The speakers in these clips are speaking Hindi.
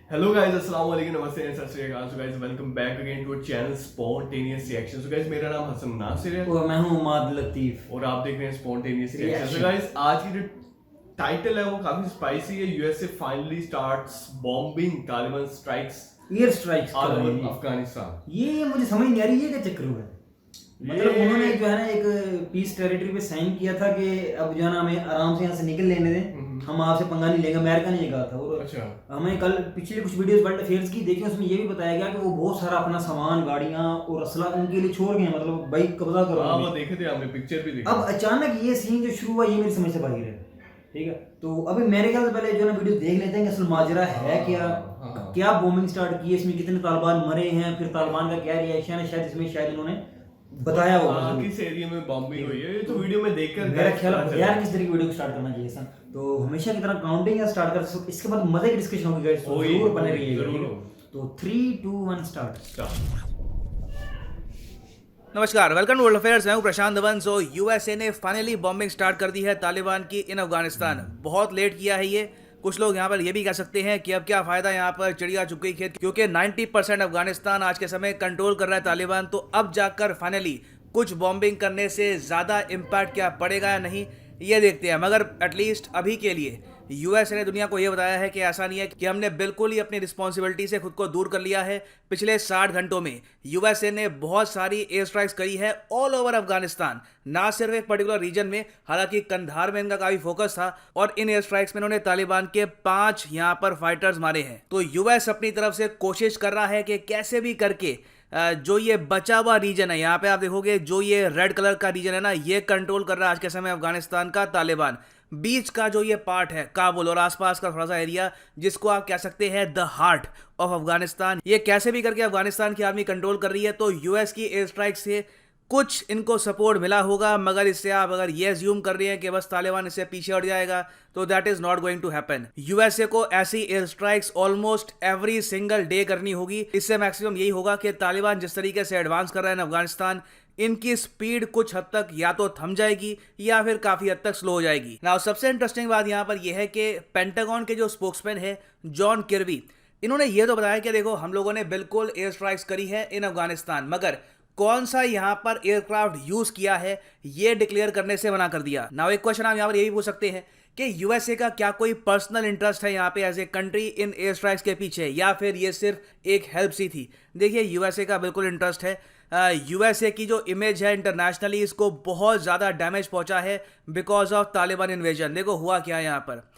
हेलो गाइस, अस्सलाम वालेकुम, नमस्ते एंड सत श्री अकाल। So guys, welcome back again to channel spontaneous reaction. So guys, मेरा नाम हसन नासिर है और मैं हूं उमाद लतीफ और आप देख रहे हैं spontaneous reaction. So reaction. Guys, आज की जो टाइटल है वो काफी स्पाइसी है। USA finally starts bombing Taliban strikes air strikes all कर रही ओवर है। अफगानिस्तान। ये मुझे समझ नहीं आ रही है क्या चक्कर हुआ है। मतलब ये उन्होंने जो है ना एक पीस टेरिटरी पे साइन किया था कि अब जो है ना हमें आराम से यहाँ से निकल लेने दें, हम आपसे पंगा नहीं लेंगे। अमेरिका ने ये कहा था। और अच्छा, हमें कल पिछले कुछ वीडियोस वर्ल्ड अफेयर्स की देखी, उसमें ये भी बताया गया कि वो बहुत सारा अपना सामान, गाड़ियां और असला उनके लिए छोड़ गए हैं। मतलब भाई कब्जा करो हाँ वो हमें। देखे थे, हमने पिक्चर भी देखी। अब अचानक ये सीन जो शुरू हुआ ये मेरी समझ से बाहर है। ठीक है, तो अभी मेरे ख्याल से पहले जो है ना वीडियो देख लेते हैं कि असल माजरा है क्या, हाँ। क्या बॉम्बिंग स्टार्ट की है, इसमें कितने तालिबान मरे हैं, फिर तालिबान का क्या रिएक्शन है। शायद इसमें शायद उन्होंने बताया होगा हाँ, जरूर। किस एरिया में बॉम्बिंग हुई है ये तो वीडियो में देखकर मेरा ख्याल पता है चला। यार किस तरीके की वीडियो को स्टार्ट करना चाहिए सन। तो हमेशा की तरह काउंटिंग या स्टार्ट कर, इसके बाद मजे की डिस्कशन होगी गाइस, तो होगी, जरूर बने रहिएगा। जरूर ठीक है? होगी। तो 3 2 1 स्टार्ट। नमस्कार, वेलकम टू वर्ल्ड अफेयर्स। मैं हूं प्रशांत धवन। सो यूएसए ने फाइनली बॉम्बिंग स्टार्ट कर दी है तालिबान की इन अफगानिस्तान। बहुत लेट किया है ये। कुछ लोग यहाँ पर ये भी कह सकते हैं कि अब क्या फायदा, यहाँ पर चिड़िया चुग गई खेत, क्योंकि 90% अफगानिस्तान आज के समय कंट्रोल कर रहा है तालिबान। तो अब जाकर फाइनली कुछ बॉम्बिंग करने से ज़्यादा इम्पैक्ट क्या पड़ेगा या नहीं, ये देखते हैं। मगर एटलीस्ट अभी के लिए यूएस ने दुनिया को यह बताया है कि ऐसा नहीं है कि हमने बिल्कुल ही अपनी रिस्पॉन्सिबिलिटी से खुद को दूर कर लिया है। पिछले 60 घंटों में यूएसए ने बहुत सारी एयर स्ट्राइक्स करी है ऑल ओवर अफगानिस्तान, ना सिर्फ एक पर्टिकुलर रीजन में। हालांकि कंधार में इनका काफी फोकस था और इन एयर स्ट्राइक्स में इन्होंने तालिबान के 5 यहां पर फाइटर्स मारे हैं। तो यूएस अपनी तरफ से कोशिश कर रहा है कि कैसे भी करके जो ये बचा हुआ रीजन है, यहाँ पे आप देखोगे जो ये रेड कलर का रीजन है ना, ये कंट्रोल कर रहा है आज के समय अफगानिस्तान का तालिबान। बीच का जो ये पार्ट है काबुल और आसपास का थोड़ा सा एरिया, जिसको आप कह सकते हैं द हार्ट ऑफ अफगानिस्तान, ये कैसे भी करके अफगानिस्तान की आर्मी कंट्रोल कर रही है। तो यूएस की एयर स्ट्राइक से कुछ इनको सपोर्ट मिला होगा, मगर इससे आप अगर ये अज्यूम कर रहे हैं कि बस तालिबान इससे पीछे हट जाएगा, तो that is not going to happen. USA को ऐसी air strikes almost every single day करनी होगी। इससे मैक्सिमम यही होगा कि तालिबान जिस तरीके से एडवांस कर रहा है अफगानिस्तान, इनकी स्पीड कुछ हद तक या तो थम जाएगी या फिर काफी हद तक स्लो हो जाएगी। नाउ सबसे इंटरेस्टिंग बात यहां पर यह है कि पेंटागन के जो स्पोक्समैन है जॉन किर्बी, इन्होंने ये तो बताया कि देखो हम लोगों ने बिल्कुल एयर स्ट्राइक्स करी है इन अफगानिस्तान, मगर कौन सा यहां पर एयरक्राफ्ट यूज किया है ये डिक्लेयर करने से मना कर दिया। नाउ एक क्वेश्चन आप यहां पर ये भी पूछ सकते हैं कि यूएसए का क्या कोई पर्सनल इंटरेस्ट है यहाँ पे as a country in air strikes के पीछे, या फिर ये सिर्फ एक हेल्प सी थी। देखिए यूएसए का बिल्कुल इंटरेस्ट है। यूएसए की जो इमेज है इंटरनेशनली, इसको बहुत ज़्यादा डैमेज पहुंचा है बिकॉज ऑफ तालिबान इन्वेजन। देखो हुआ क्या है यहाँ पर,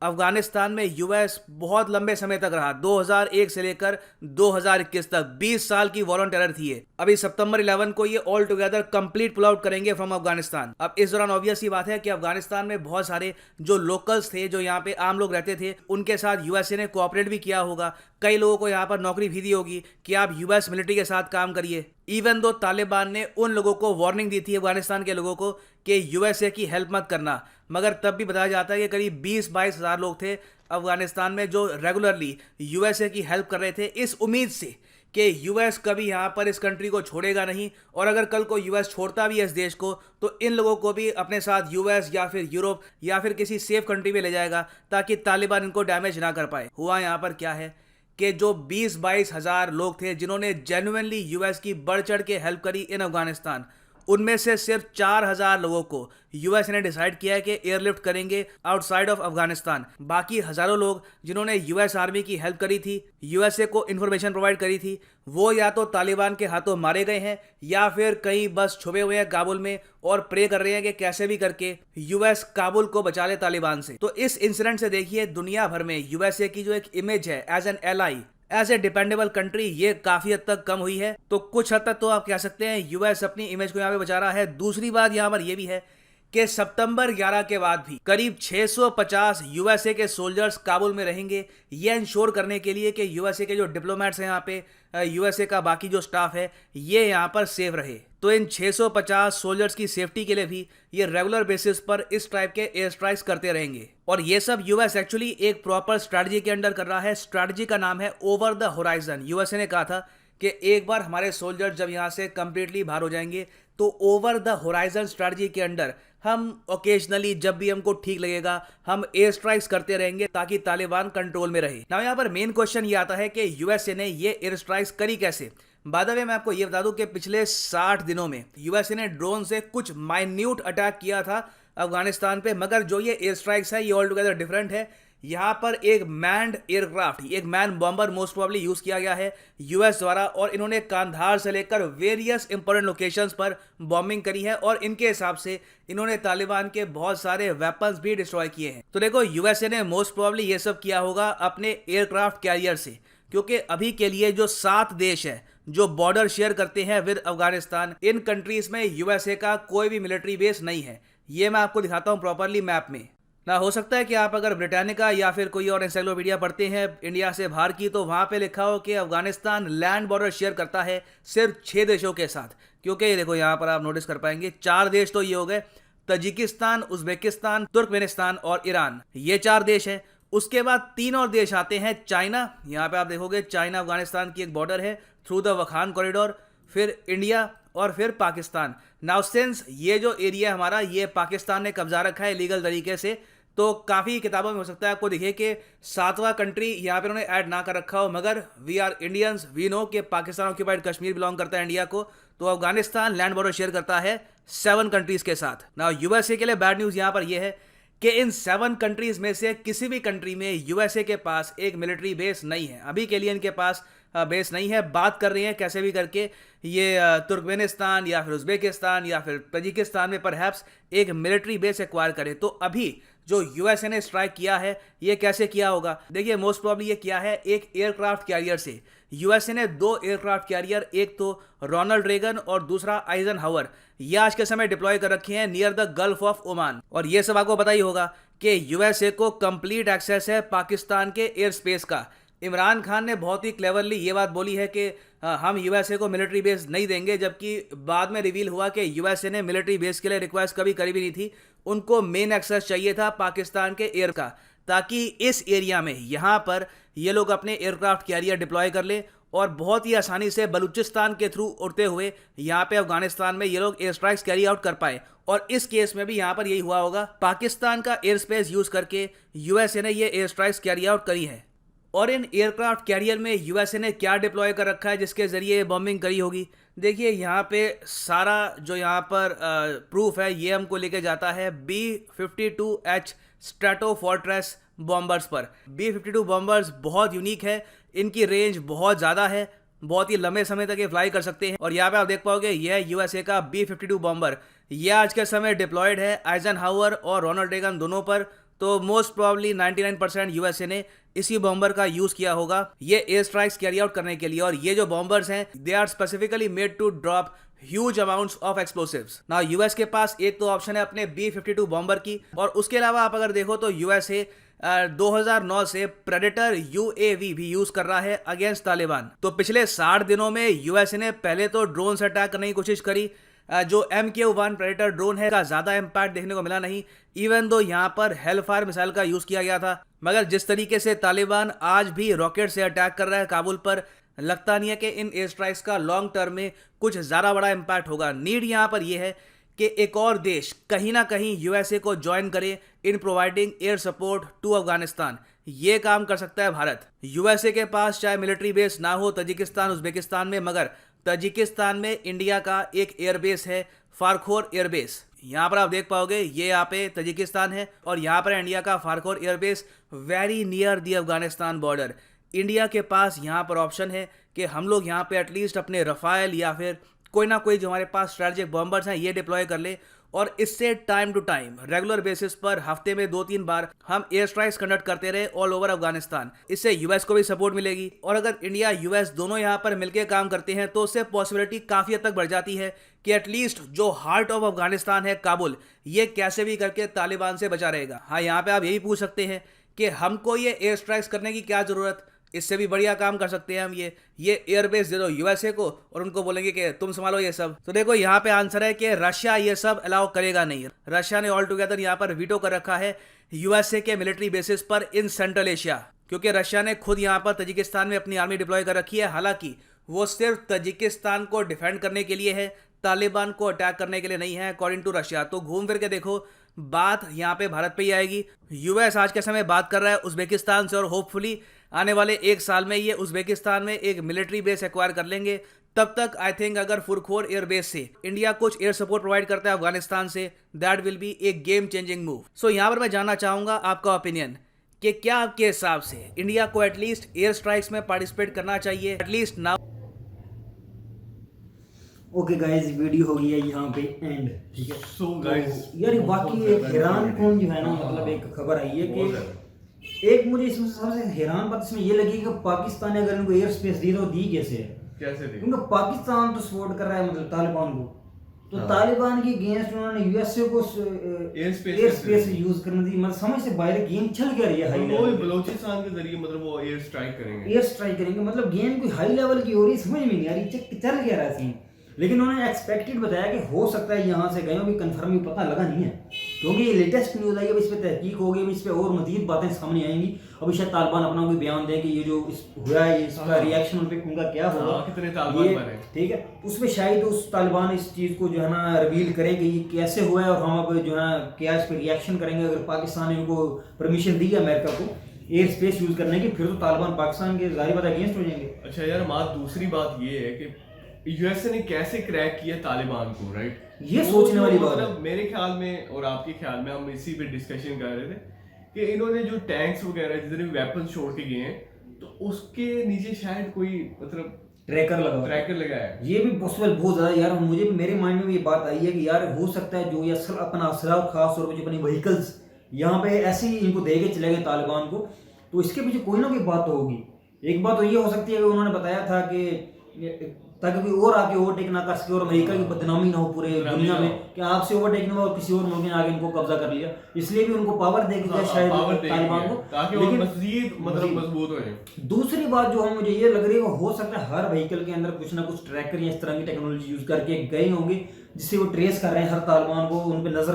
अफगानिस्तान में यूएस बहुत लंबे समय तक रहा, 2001 से लेकर 2021 तक 20 साल की वॉर ऑन टेरर थी ये। अभी सितंबर 11 को ये all together complete pull out करेंगे फ्रॉम अफगानिस्तान। अब इस दौरान ऑब्वियस ही बात है कि अफगानिस्तान में बहुत सारे जो लोकल्स थे, जो यहाँ पे आम लोग रहते थे, उनके साथ यूएसए ने कोऑपरेट भी किया होगा। कई लोगों को यहाँ पर नौकरी भी दी होगी कि आप यूएस मिलिट्री के साथ काम करिए। इवन दो तालिबान ने उन लोगों को वार्निंग दी थी, अफगानिस्तान के लोगों को, कि यूएसए की हेल्प मत करना, मगर तब भी बताया जाता है कि करीब 20-22 हज़ार लोग थे अफगानिस्तान में जो रेगुलरली यूएसए की हेल्प कर रहे थे, इस उम्मीद से कि यूएस कभी यहाँ पर इस कंट्री को छोड़ेगा नहीं, और अगर कल को यूएस छोड़ता भी है इस देश को, तो इन लोगों को भी अपने साथ यूएस या फिर यूरोप या फिर किसी सेफ कंट्री में ले जाएगा ताकि तालिबान इनको डैमेज ना कर पाए। हुआ यहाँ पर क्या है कि जो 20-22 हज़ार लोग थे जिन्होंने जेन्युइनली यूएस की बढ़ चढ़ के हेल्प करी इन अफगानिस्तान, उनमें से सिर्फ 4,000 लोगों को यूएस ने डिसाइड किया है कि एयरलिफ्ट करेंगे आउटसाइड ऑफ अफगानिस्तान। बाकी हजारों लोग जिन्होंने यूएस आर्मी की हेल्प करी थी, यूएसए को इंफॉर्मेशन प्रोवाइड करी थी, वो या तो तालिबान के हाथों मारे गए हैं या फिर कहीं बस छुपे हुए हैं काबुल में और प्रे कर रहे हैं कि कैसे भी करके यूएस काबुल को बचा ले तालिबान से। तो इस इंसिडेंट से देखिए दुनिया भर में यूएसए की जो एक इमेज है as an ally, as a dependable country, ये काफी हद तक कम हुई है। तो कुछ हद तक तो आप कह सकते हैं यूएस अपनी इमेज को यहाँ पे बचा रहा है। दूसरी बात यहाँ पर यह भी है कि सितंबर 11 के बाद भी करीब 650 यूएसए के सोल्जर्स काबुल में रहेंगे, ये इंश्योर करने के लिए कि यूएसए के जो डिप्लोमेट्स हैं यहाँ पे, यूएसए का बाकी जो स्टाफ है, ये यहाँ पर सेफ रहे। तो इन 650 सोल्जर्स की सेफ्टी के लिए भी ये रेगुलर बेसिस पर इस टाइप के एयर स्ट्राइक्स करते रहेंगे। और ये सब यूएस एक्चुअली एक प्रॉपर स्ट्रैटेजी के अंडर कर रहा है। स्ट्रैटेजी का नाम है ओवर द होराइजन। यूएसए ने कहा था कि एक बार हमारे सोल्जर्स जब यहाँ से कंप्लीटली बाहर हो जाएंगे, तो ओवर द होराइजन स्ट्रैटेजी के अंडर हम ओकेजनली जब भी हमको ठीक लगेगा हम एयर स्ट्राइक्स करते रहेंगे ताकि तालिबान कंट्रोल में रहे। नाउ यहाँ पर मेन क्वेश्चन ये आता है कि यूएसए ने ये एयर स्ट्राइक्स करी कैसे। बाय द वे मैं आपको ये बता दूं कि पिछले 60 दिनों में यूएसए ने ड्रोन से कुछ माइन्यूट अटैक किया था अफगानिस्तान पे, मगर जो ये एयर स्ट्राइक्स है ये ऑल टुगेदर डिफरेंट है। यहाँ पर एक मैन्ड एयरक्राफ्ट, एक man bomber most probably use किया गया है यूएस द्वारा, और इन्होंने कांधार से लेकर वेरियस इंपॉर्टेंट लोकेशंस पर बॉम्बिंग करी है और इनके हिसाब से इन्होंने तालिबान के बहुत सारे वेपन्स भी डिस्ट्रॉय किए हैं। तो देखो यूएसए ने मोस्ट प्रोबेबली ये सब किया होगा अपने एयरक्राफ्ट कैरियर से, क्योंकि अभी के लिए जो 7 देश है जो बॉर्डर शेयर करते हैं विद अफगानिस्तान, इन कंट्रीज में यूएसए का कोई भी मिलिट्री बेस नहीं है। ये मैं आपको दिखाता हूँ प्रॉपरली मैप में। ना हो सकता है कि आप अगर ब्रिटानिका या फिर कोई और एनसाइक्लोपीडिया पढ़ते हैं इंडिया से बाहर की, तो वहां पे लिखा हो कि अफगानिस्तान लैंड बॉर्डर शेयर करता है सिर्फ 6 देशों के साथ, क्योंकि देखो यहाँ पर आप नोटिस कर पाएंगे 4 देश तो ये हो गए, तजिकिस्तान, उज्बेकिस्तान, तुर्कमेनिस्तान और ईरान, ये 4 देश हैं। उसके बाद 3 और देश आते हैं। चाइना, यहाँ पे आप देखोगे चाइना अफगानिस्तान की एक बॉर्डर है थ्रू द वखान कॉरिडोर, फिर इंडिया और फिर पाकिस्तान। नाउ सिंस ये जो एरिया हमारा ये पाकिस्तान ने कब्जा रखा है लीगल तरीके से, तो काफ़ी किताबों में हो सकता है आपको दिखे कि 7वां कंट्री यहाँ पे उन्होंने ऐड ना कर रखा हो, मगर we are Indians, we know कि पाकिस्तान ऑक्यूपाइड कश्मीर बिलोंग करता है इंडिया को, तो अफगानिस्तान लैंड बॉर्डर शेयर करता है 7 कंट्रीज के साथ। नाउ यूएसए के लिए बैड न्यूज़ यहाँ पर यह है कि इन 7 कंट्रीज में से किसी भी कंट्री में यूएसए के पास एक मिलिट्री बेस नहीं है। अभी के लिए इनके पास बेस नहीं है। बात कर रहे हैं कैसे भी करके ये तुर्कमेनिस्तान या फिर उज्बेकिस्तान या फिर तजिकिस्तान में परहैप्स एक मिलिट्री बेस एक्वायर करे। तो अभी जो यूएसए ने स्ट्राइक किया है ये कैसे किया होगा, देखिए मोस्ट प्रॉब्ली ये किया है एक एयरक्राफ्ट कैरियर से। यूएसए ने 2 एयरक्राफ्ट कैरियर, एक तो रोनाल्ड रेगन और दूसरा आइजनहावर, ये आज के समय डिप्लॉय कर रखे हैं near the gulf of Oman. और ये सब आपको पता ही होगा कि यूएसए को कंप्लीट एक्सेस है पाकिस्तान के एयर स्पेस का। इमरान खान ने बहुत ही क्लेवरली ये बात बोली है कि हम यूएसए को मिलिट्री बेस नहीं देंगे, जबकि बाद में रिवील हुआ कि यूएसए ने मिलिट्री बेस के लिए रिक्वेस्ट कभी करी भी नहीं थी। उनको मेन एक्सेस चाहिए था पाकिस्तान के एयर का, ताकि इस एरिया में यहाँ पर ये लोग अपने एयरक्राफ्ट कैरियर डिप्लॉय कर ले और बहुत ही आसानी से बलूचिस्तान के थ्रू उड़ते हुए यहाँ पे अफगानिस्तान में ये लोग एयर स्ट्राइक्स कैरी आउट कर पाए। और इस केस में भी यहाँ पर यही हुआ होगा, पाकिस्तान का एयर स्पेस यूज करके यूएसए ने ये एयर स्ट्राइक्स कैरी आउट करी है। और इन एयरक्राफ्ट कैरियर में यूएसए ने क्या डिप्लॉय कर रखा है जिसके जरिए बॉम्बिंग करी होगी, देखिए यहाँ पे सारा जो यहाँ पर प्रूफ है ये हमको लेके जाता है B-52H स्ट्रैटोफोर्ट्रेस बॉम्बर्स पर। B-52 बॉम्बर्स बहुत यूनिक है, इनकी रेंज बहुत ज़्यादा है, बहुत ही लंबे समय तक ये फ्लाई कर सकते हैं। और यहाँ पे आप देख पाओगे यह है यूएसए का B-52 बॉम्बर, यह आज के समय डिप्लॉयड है आइजनहावर और रोनाल्ड रेगन दोनों पर। तो मोस्ट प्रोबेबली 99% यूएसए ने इसी बॉम्बर का यूज किया होगा ये एयर स्ट्राइक्स कैरी आउट करने के लिए। और ये जो बॉम्बर्स हैं they are specifically made to drop huge amounts of explosives. Now US के पास एक तो ऑप्शन है अपने B-52 बॉम्बर की, और उसके अलावा आप अगर देखो तो यूएसए 2009 से प्रेडेटर UAV भी यूज कर रहा है अगेंस्ट तालिबान। तो पिछले 60 दिनों में यूएसए ने पहले तो ड्रोन से अटैक करने की कोशिश करी, जो MQ-1 प्रेडेटर ड्रोन है का ज़्यादा इम्पैक्ट देखने को मिला नहीं, इवन दो यहाँ पर हेलफायर मिसाइल का यूज़ किया गया था। मगर जिस तरीके से तालिबान आज भी रॉकेट से अटैक कर रहा है काबुल पर, लगता नहीं है कि इन एयर स्ट्राइक्स का लॉन्ग टर्म में कुछ ज़्यादा बड़ा इम्पैक्ट होगा। नीड यहाँ पर यह है कि एक और देश कहीं ना कहीं यूएसए को ज्वाइन करे in providing air support to Afghanistan. ये काम कर सकता है भारत। यूएसए के पास चाहे मिलिट्री बेस ना हो तजिकिस्तान उज्बेकिस्तान में, मगर तजिकिस्तान में इंडिया का एक एयरबेस है फारखोर एयरबेस। यहाँ पर आप देख पाओगे ये यहाँ पे तजिकिस्तान है और यहाँ पर इंडिया का Farkhor airbase very near the Afghanistan border. India के पास यहाँ पर ऑप्शन है कि हम लोग यहाँ पे एटलीस्ट अपने रफाइल या फिर कोई ना कोई जो हमारे पास स्ट्रेटेजिक बॉम्बर्स हैं ये डिप्लॉय कर ले, और इससे time to time regular basis पर हफ्ते में 2-3 बार हम एयर स्ट्राइक्स कंडक्ट करते रहे ऑल ओवर अफगानिस्तान। इससे यूएस को भी सपोर्ट मिलेगी, और अगर इंडिया यूएस दोनों यहाँ पर मिलकर काम करते हैं तो उससे पॉसिबिलिटी काफ़ी हद तक बढ़ जाती है कि एटलीस्ट जो हार्ट ऑफ अफगानिस्तान है काबुल, ये कैसे भी करके तालिबान से बचा रहेगा। हाँ, यहाँ पे आप यही पूछ सकते हैं कि हमको ये एयर स्ट्राइक्स करने की क्या ज़रूरत, इससे भी बढ़िया काम कर सकते हैं हम ये एयरबेस दे दो यूएसए को और उनको बोलेंगे कि तुम संभालो ये सब। तो देखो यहाँ पे आंसर है कि रशिया ये सब अलाउ करेगा नहीं। रशिया ने ऑल टुगेदर यहाँ पर वीटो कर रखा है यूएसए के मिलिट्री बेसिस पर इन सेंट्रल एशिया, क्योंकि रशिया ने खुद यहाँ पर तजिकिस्तान में अपनी आर्मी डिप्लॉय कर रखी है। हालांकि वो सिर्फ तजिकिस्तान को डिफेंड करने के लिए है, तालिबान को अटैक करने के लिए नहीं है अकॉर्डिंग टू रशिया। तो घूम फिर के देखो बात यहाँ पे भारत पे ही आएगी। यूएस आज के समय बात कर रहा है उज्बेकिस्तान से और होपफुली आने वाले 1 साल में ये उज्बेकिस्तान में एक मिलिट्री बेस एक्वायर कर लेंगे। तब तक आई थिंक अगर फुरखोर एयरबेस से इंडिया कुछ एयर सपोर्ट प्रोवाइड करता है अफगानिस्तान से, that will be a game changing move. So यहाँ पर मैं जानना चाहूंगा आपका ओपिनियन कि क्या आपके हिसाब से इंडिया को एटलीस्ट एयर स्ट्राइक्स में पार्टिसिपेट करना चाहिए at least now. Okay guys, video हो गई है यहाँ पे एंड, ठीक है। So guys, यार वाकई एक हैरान कौन जो है ना, मतलब एक खबर आई है कि एक मुझे इसमें सबसे हैरान बात इसमें ये लगी कि पाकिस्तान ने अगर इनको एयर स्पेस दी तो दी कैसे है? कैसे दी? क्योंकि पाकिस्तान तो सपोर्ट कर रहा है मतलब तालिबान को, तो तालिबान के अगेंस्ट उन्होंने यूएसए को एयर स्पेस यूज करने दी। मतलब समझ से बाहर गेम चल गया है हाई लेवल। बलोचिस्तान के जरिए मतलब वो एयर स्ट्राइक करेंगे, मतलब गेम कोई हाई लेवल की हो रही समझ में नहीं आ रही, चल गया रहा सीन। लेकिन उन्होंने एक्सपेक्टेड बताया कि हो सकता है यहाँ से गए, अभी कंफर्म भी पता लगा नहीं है क्योंकि ये लेटेस्ट न्यूज़ आई है। इस पर तहकीक होगी, इस पर और मजीद बातें सामने आएंगी। अभी शायद तालिबान अपना कोई बयान दें कि ये जो हुआ है इसका रिएक्शन उन पर उनका क्या होगा, कितने तालिबान बने, ठीक है। उसमें शायद उस तालिबान इस चीज़ को जो है ना रिवील करें कि ये कैसे हुआ है और हम अब जो है क्या इस पर रिएक्शन करेंगे। अगर पाकिस्तान ने इनको परमिशन दी है अमेरिका को एयर स्पेस यूज करने की, फिर तो तालिबान पाकिस्तान के जाहिर बात अगेंस्ट हो जाएंगे। अच्छा यार माँ, दूसरी बात ये है कि यूएसए ने कैसे क्रैक किया तालिबान को, राइट? ये सोचने वाली बात है। मेरे ख्याल में और आपके ख्याल में हम इसी पे डिस्कशन कर रहे थे कि इन्होंने जो टैंक्स वगैरह जितने भी वेपन छोड़ के गए हैं तो उसके नीचे शायद कोई मतलब ट्रैकर लगाया है। ये भी पॉसिबल बहुत ज्यादा यार। मुझे मेरे माइंड में भी ये बात आई है कि यार हो सकता है जो ये अपना असला खास तौर पर जो अपनी व्हीकल्स यहाँ पे ऐसे ही इनको दे के चले गए तालिबान को, तो इसके पीछे कोई ना कोई बात तो होगी। एक बात तो ये हो सकती है कि उन्होंने बताया था कि ताकि कोई और आके ओवरटेक ना कर सके और अमेरिका की बदनामी ना हो पूरे दुनिया में कि आपसे ओवरटेक ना हो और किसी और मुल्क ने आगे इनको कब्जा कर लिया, इसलिए भी उनको पावर दे दिया शायद तालिबान को, ताकि वो मजीद मतलब मजबूत हो जाए। दूसरी बात जो मुझे ये लग रही है वो हो सकता है हर व्हीकल के अंदर कुछ ना कुछ ट्रैकर या इस तरह की टेक्नोलॉजी यूज करके गए होंगे जिससे वो ट्रेस कर रहे हैं हर तालिबान को, उन पर नजर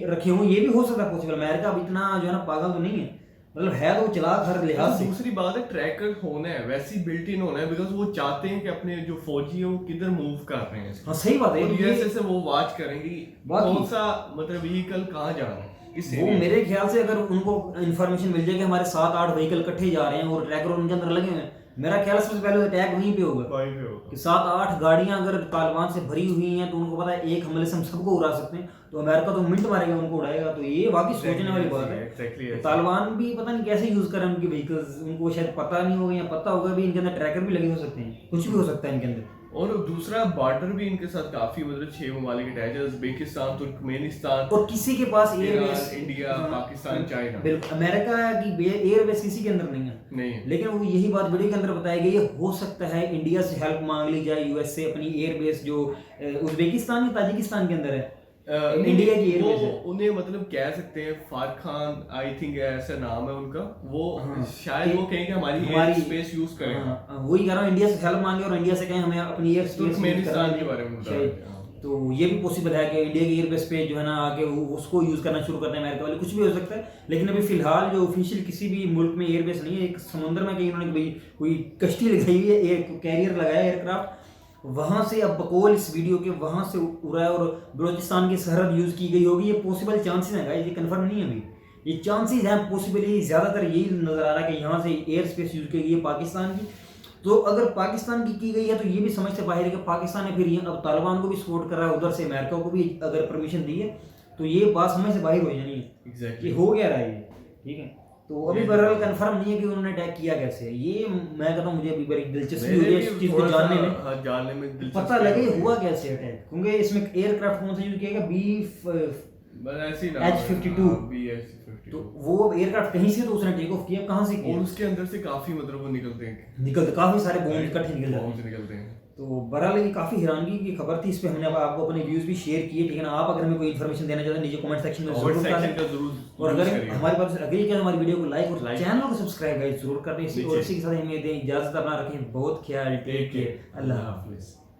रखे हों। ये भी हो सकता है पॉसिबल। अमेरिका अब इतना जो है ना पागल तो नहीं है, मतलब है तो चला हर लिहाज से। दूसरी बात है ट्रैकर होना है, वैसी बिल्ट इन होना है, बिकॉज वो चाहते हैं कि अपने जो फौजी है वो किधर मूव कर रहे हैं। हाँ सही बात है। यूएसए से वो वॉच करेंगे कौन सा मतलब व्हीकल कहाँ जा रहा है। वो मेरे ख्याल से अगर उनको इन्फॉर्मेशन मिल जाए कि हमारे 7-8 व्हीकल इकट्ठे जा रहे हैं और ट्रैकर उनके अंदर लगे हैं, मेरा ख्याल सबसे पहले अटैक वहीं पे होगा कि 7-8 गाड़ियां अगर तालिबान से भरी हुई हैं तो उनको पता है एक हमले से हम सबको उड़ा सकते हैं, तो अमेरिका तो मिनट मारेगा उनको उड़ाएगा। तो ये वाकई सोचने वाली बात है। तालिबान भी पता नहीं कैसे यूज करें उनकी व्हीकल्स, उनको शायद पता नहीं होगा या पता होगा भी इनके अंदर ट्रैकर भी लगे हो सकते हैं, कुछ भी हो सकता है इनके अंदर। और दूसरा बॉर्डर भी इनके साथ काफी मतलब 6 ममालिक अटैच है, उज्बेकिस्तान, तुर्कमेनिस्तान, और किसी के पास एयरबेस इंडिया, पाकिस्तान, चाइना, बिल्कुल अमेरिका की एयरबेस किसी के अंदर नहीं है। लेकिन वो यही बात वीडियो के अंदर बताई गई है, हो सकता है इंडिया से हेल्प मांग ली जाए यूएसए अपनी एयरबेस जो उज्बेकिस्तान या ताजिकिस्तान के अंदर है, इंडिया की एयरबेस है। उन्हें मतलब कह सकते हैं फारखान, आई थिंक ऐसा नाम है उनका, वो शायद वो कहेंगे हमारी एयर स्पेस यूज करें। वही कह रहा हूँ, इंडिया से हेल्प मांगे और इंडिया से कहें हमें अपनी एयर स्पेस के बारे में तो ये भी पॉसिबल है कि इंडिया की एयरबेस पे जो है ना आके उसको यूज करना शुरू करते हैं अमेरिका वाले, कुछ भी हो सकता है। लेकिन अभी फिलहाल जो ऑफिशियल किसी भी मुल्क में एयरबेस नहीं है। एक समुद्र में कहीं उन्होंने कोई कश्ती लगाई हुई है, एक कैरियर लगाया एयरक्राफ्ट, वहां से अब बकौल इस वीडियो के वहां से उड़ा है और बलोचिस्तान की सरहद यूज की गई होगी। ये पॉसिबल चांसेस हैं गाइस, ये कंफर्म नहीं है अभी, ये चांसेस हैं पॉसिबली। ज्यादातर यही नजर आ रहा है कि यहाँ से एयर स्पेस यूज की गई है पाकिस्तान की। तो अगर पाकिस्तान की गई है तो ये भी समझ से बाहर है कि पाकिस्तान ने फिर अब तालिबान को भी सपोर्ट कर रहा है, उधर से अमेरिका को भी अगर परमिशन दी है तो ये बात समझ से बाहर हो जानी है। एग्जैक्टली हो गया रहा है ये, ठीक है। तो अभी बहरहाल कंफर्म नहीं है कि उन्होंने अटैक किया कैसे है। ये मैं कहता हूँ मुझे अभी बड़ी दिलचस्पी हो रही है इस चीज को जानने में पता लगे हुआ कैसे अटैक, क्योंकि इसमें एयरक्राफ्ट कौन सा यूज किया गया, H-52, तो वो एयरक्राफ्ट कहीं से तो उसने टेक ऑफ किया, कहाँ से किया, और उसके अंदर से काफी मतलब वो निकलते काफी सारे बॉम्ब इकट्ठे निकलते हैं। तो बहरहाल ये काफी हैरानगी की खबर थी, इस पे हमने आपको अपने व्यूज भी शेयर किए, ठीक है ना। आप अगर हमें कोई इन्फॉर्मेशन देना चाहते हैं नीचे कमेंट सेक्शन में जरूर करें, और अगर हमारे पास अग्री किया हमारी वीडियो को लाइक और चैनल को सब्सक्राइब जरूर करें। इसी के साथ हमें इजाजत अपना रखें, बहुत ख्याल, टेक केयर, अल्लाह हाफिज।